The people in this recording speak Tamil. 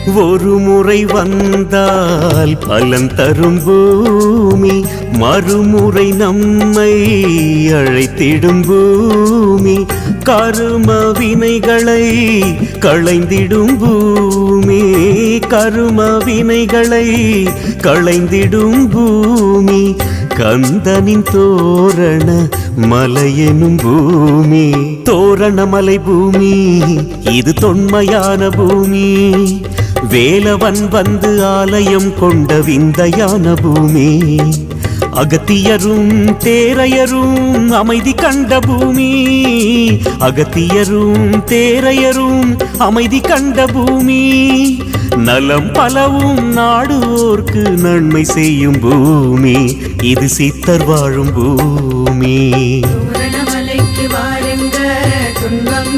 ஒரு முறை வந்தால் பலன் தரும் பூமி, மறுமுறை நம்மை அழைத்திடும் பூமி, கரும வினைகளை களைந்திடும் பூமி, கரும வினைகளை களைந்திடும் பூமி, கந்தனின் தோரண மலையெனும் பூமி. தோரணமலை பூமி இது தொன்மையான பூமி, வேலவன் வந்து ஆலயம் கொண்ட விந்தையான பூமி, அகத்தியரும் தேரையரும் அமைதி கண்ட பூமி, அகத்தியரும் தேரையரும் அமைதி கண்ட பூமி, நலம் பலவும் நாடுவோர்க்கு நன்மை செய்யும் பூமி, இது சித்தர் வாழும் பூமி. தோரணமலைக்கு வாருங்க, துன்பம்